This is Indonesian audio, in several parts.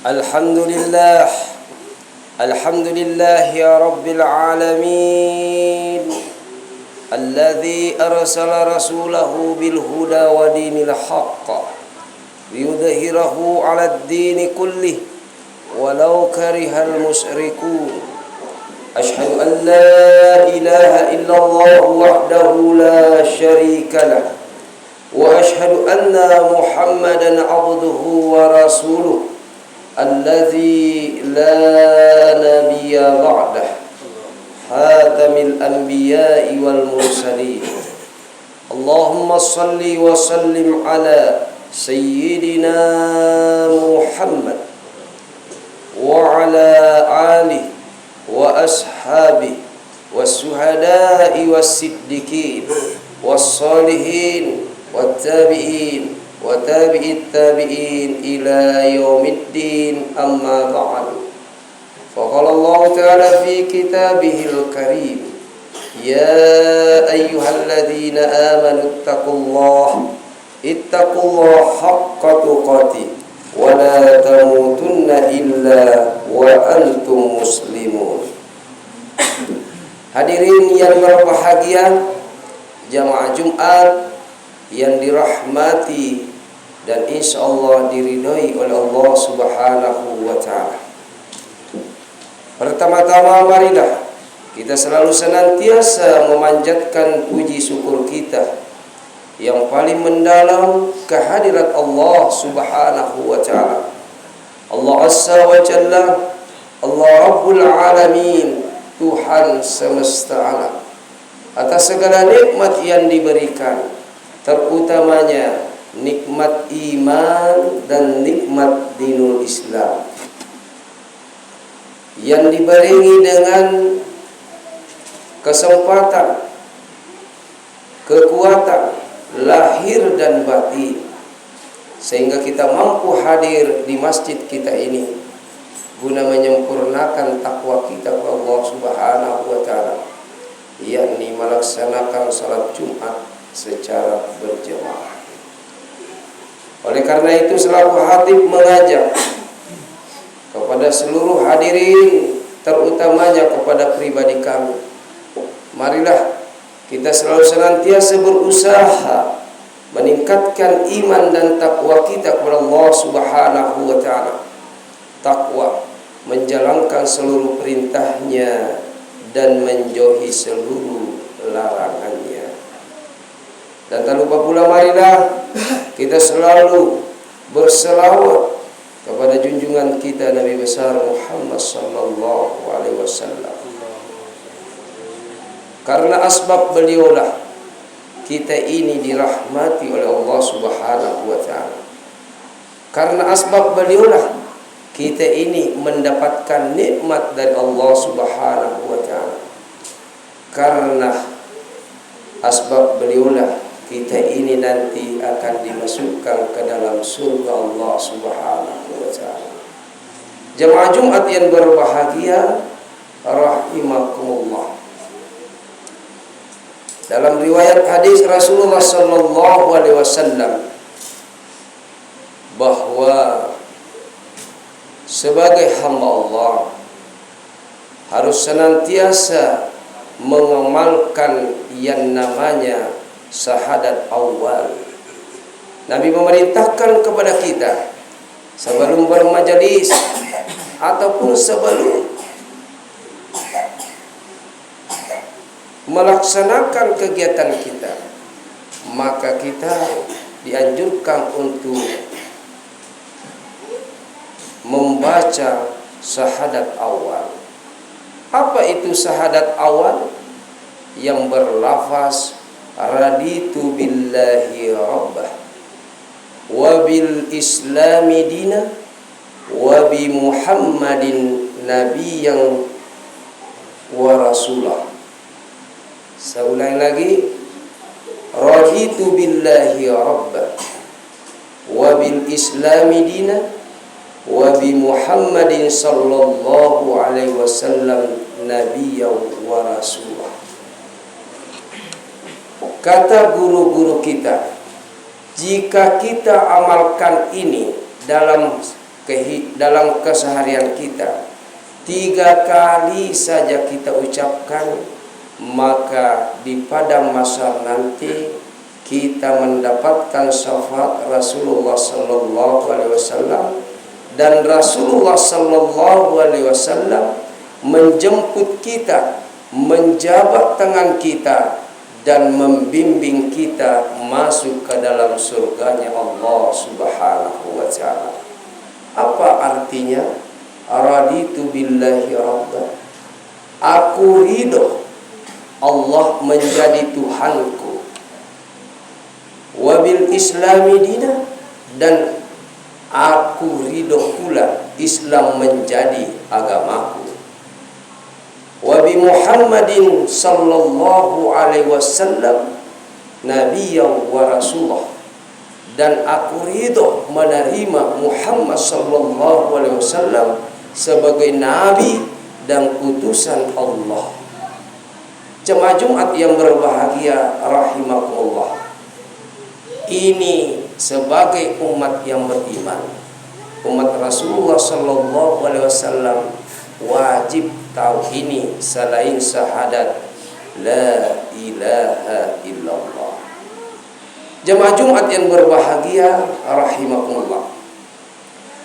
Alhamdulillah, alhamdulillah ya rabbil alamin, alladzi arsala rasulahu bil huda wa dinil haqq liyudhhirahu 'alad dini kullih walau karihal musyrikun. Asyhadu an la ilaha illallah wahdahu la syarika lah wa asyhadu anna Muhammadan 'abduhu wa rasuluh alladzi la nabiyya ba'dah hatamil anbiya'i wal mursalin. Allahumma salli wa sallim ala sayyidina Muhammad wa ala alihi wa ashabihi was-suhada'i was-siddiqin was-salihin wat-tabi'in wa tabi'it tabi'in ila yaumiddin, amma ba'du. Faqala Allah ta'ala fi kitabihil karim, ya ayyuhalladzina amanu ittaqullaha haqqa tuqatih wa la tamutunna illa wa antum muslimun. Hadirin yang berbahagia, jamaah Jumat yang dirahmati dan insyaallah diridhai oleh Allah Subhanahu wa ta'ala. Pertama-tama marilah kita selalu senantiasa memanjatkan puji syukur kita yang paling mendalam kehadirat Allah Subhanahu wa ta'ala. Allah Azza wa Jalla, Allah Rabbul Alamin, Tuhan semesta alam, atas segala nikmat yang diberikan, terutamanya nikmat iman dan nikmat dinul Islam yang dibarengi dengan kesempatan, kekuatan lahir dan batin, sehingga kita mampu hadir di masjid kita ini guna menyempurnakan takwa kita kepada Allah Subhanahu wa ta'ala, yakni melaksanakan salat Jumat secara berjamaah. Oleh karena itu selaku khatib mengajak kepada seluruh hadirin, terutamanya kepada pribadi kami, marilah kita selalu senantiasa berusaha meningkatkan iman dan takwa kita kepada Allah Subhanahu wa ta'ala. Takwa menjalankan seluruh perintahnya dan menjauhi seluruh larangannya. Dan tak lupa pula marilah kita selalu berselawat kepada junjungan kita Nabi besar Muhammad sallallahu alaihi wasallam. Karena asbab beliaulah kita ini dirahmati oleh Allah Subhanahu wa ta'ala. Karena asbab beliaulah kita ini mendapatkan nikmat dari Allah Subhanahu wa ta'ala. Karena asbab beliaulah kita ini nanti akan dimasukkan ke dalam surga Allah Subhanahu wa ta'ala. Jemaah Jumat yang berbahagia rahimakumullah. Dalam riwayat hadis Rasulullah sallallahu alaihi wasallam bahwa sebagai hamba Allah harus senantiasa mengamalkan yang namanya syahadat awal. Nabi memerintahkan kepada kita sebelum bermajelis ataupun sebelum melaksanakan kegiatan kita, maka kita dianjurkan untuk membaca syahadat awal. Apa itu syahadat awal? Yang berlafaz raditu billahi rabbah wa bil islami dina wa bi Muhammadin nabiyyan wa rasulah. Saya ulangi lagi, raditu billahi rabbah wa bil islami dina wa bi Muhammadin sallallahu alaihi wasallam nabiyyan wa rasulah. Kata guru-guru kita, jika kita amalkan ini dalam dalam keseharian kita 3 kali saja kita ucapkan, maka di padang mahsyar nanti kita mendapatkan syafaat Rasulullah sallallahu alaihi wasallam, dan Rasulullah sallallahu alaihi wasallam menjemput kita, menjabat tangan kita dan membimbing kita masuk ke dalam surganya Allah Subhanahu wa taala. Apa artinya? Raditu billahi rabba. Aku ridho Allah menjadi Tuhanku. Wa bil islami dina, dan aku ridho pula Islam menjadi agamaku. Wa bi Muhammadin sallallahu alaihi wasallam nabiyyan wa rasulah, dan aku ridho menerima Muhammad sallallahu alaihi wasallam sebagai nabi dan utusan Allah. Jemaah Jumat yang berbahagia rahimakumullah, ini sebagai umat yang beriman, umat Rasulullah sallallahu alaihi wasallam wajib tahu ini selain syahadat la ilaha illallah. Jemaah Jumat yang berbahagia rahimakumullah,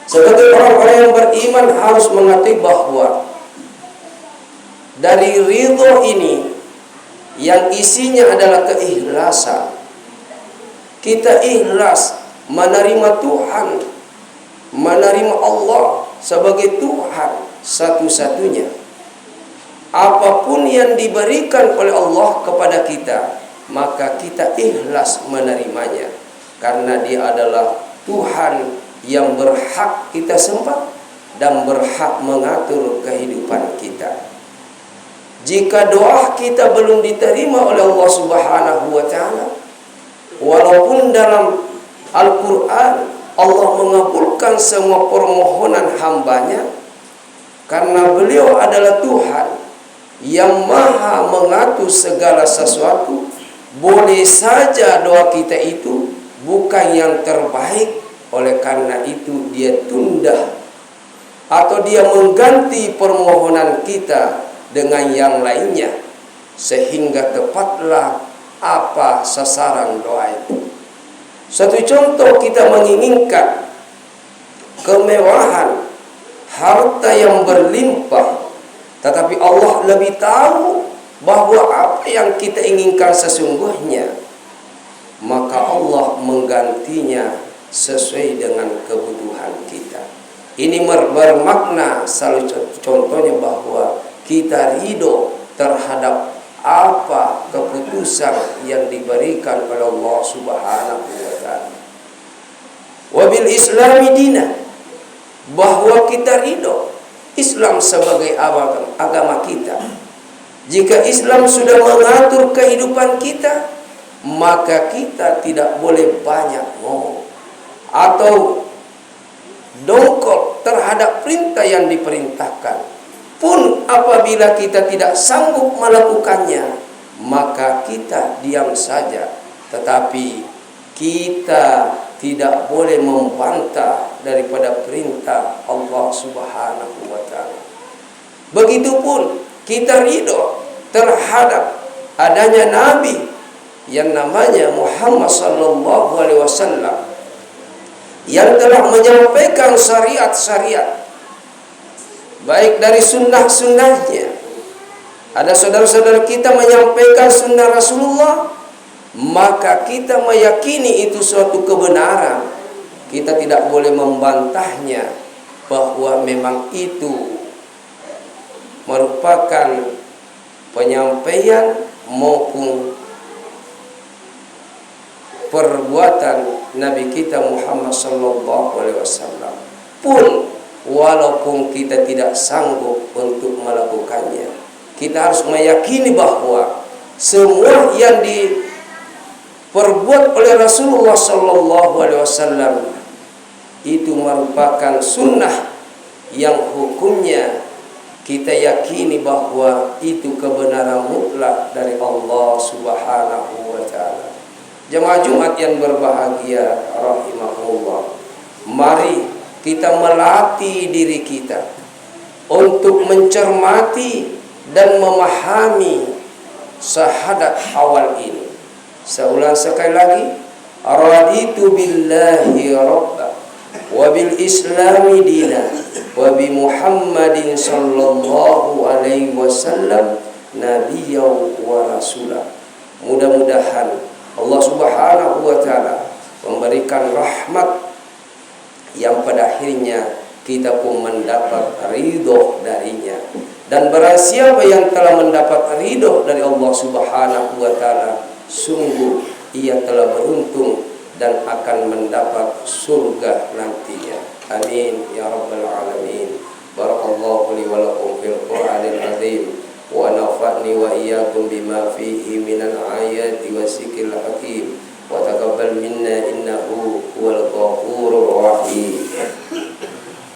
sebagai orang-orang yang beriman harus mengerti bahwa dari ridho ini yang isinya adalah keikhlasan. Kita ikhlas menerima Tuhan, menerima Allah sebagai Tuhan satu-satunya. Apapun yang diberikan oleh Allah kepada kita, maka kita ikhlas menerimanya, karena Dia adalah Tuhan yang berhak kita sembah dan berhak mengatur kehidupan kita. Jika doa kita belum diterima oleh Allah Subhanahu wa taala, walaupun dalam Al-Quran Allah mengabulkan semua permohonan hambanya, karena beliau adalah Tuhan yang maha mengatur segala sesuatu. Boleh saja doa kita itu bukan yang terbaik, oleh karena itu Dia tunda atau Dia mengganti permohonan kita dengan yang lainnya, sehingga tepatlah apa sasaran doa itu. Satu contoh, kita menginginkan kemewahan, harta yang berlimpah, tetapi Allah lebih tahu bahwa apa yang kita inginkan sesungguhnya, maka Allah menggantinya sesuai dengan kebutuhan kita. Ini bermakna salah contohnya bahwa kita ridho terhadap apa keputusan yang diberikan oleh Allah Subhanahu wa taala. Wa bil islami dina, bahwa kita ridho Islam sebagai agama kita. Jika Islam sudah mengatur kehidupan kita, maka kita tidak boleh banyak ngomong atau dongkol terhadap perintah yang diperintahkan. Pun apabila kita tidak sanggup melakukannya, maka kita diam saja. Tetapi kita tidak boleh membantah daripada perintah Allah Subhanahu wa taala. Begitupun kita ridho terhadap adanya nabi yang namanya Muhammad sallallahu alaihi wasallam, yang telah menyampaikan syariat-syariat, baik dari sunnah-sunnahnya. Ada saudara-saudara kita menyampaikan sunnah Rasulullah, maka kita meyakini itu suatu kebenaran. Kita tidak boleh membantahnya bahwa memang itu merupakan penyampaian maupun perbuatan Nabi kita Muhammad sallallahu alaihi wasallam. Pun walaupun kita tidak sanggup untuk melakukannya, kita harus meyakini bahwa semua yang diperbuat oleh Rasulullah sallallahu alaihi wasallam itu merupakan sunnah yang hukumnya kita yakini bahwa itu kebenaran mutlak dari Allah Subhanahu wa taala. Jemaah Jumat yang berbahagia rahimakumullah, mari kita melatih diri kita untuk mencermati dan memahami syahadat awal ini. Saya ulang sekali lagi, raditu billahi rabba wa bil islami dina wa bi Muhammadin sallallahu alaihi wasallam nabiyyan wa rasulah. Mudah-mudahan Allah Subhanahu wa taala memberikan rahmat yang pada akhirnya kita pun mendapat ridho darinya. Dan barang siapa yang telah mendapat ridho dari Allah Subhanahu wa taala, sungguh ia telah beruntung dan akan mendapat surga nantinya. Amin ya rabbal alamin. Barakallahu li wa lakum fil Qur'anil azim wa nafa'ni wa iyyakum bima fihi minal ayati wa zikril hakim wa taqabbal minna innahu